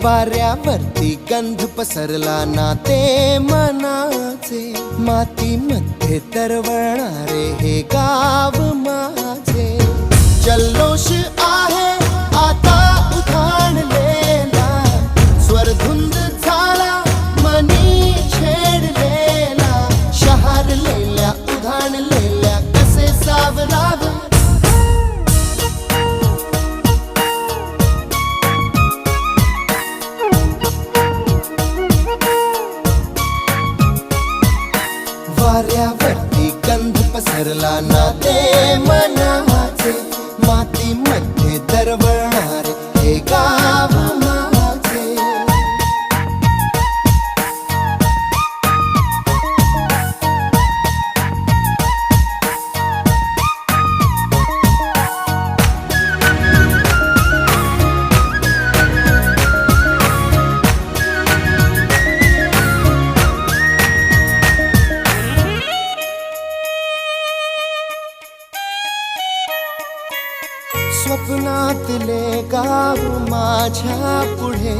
वाऱ्यावरती गंध पसरला ना ते मनाचे, मातीमध्ये तरवळणारे हे गाव माझे. जल्लोष आहे आता उधाणलेला, स्वरधुंद झाला मनी छेडलेला. शहारलेल्या उधाणलेल्या कसे सावरावे. वाऱ्यावरती गंध पसरला ना ते मनाचे, मातीमध्ये दरवळणारे हे गाव माझे. स्वप्नातले गाव माझ्या पुढे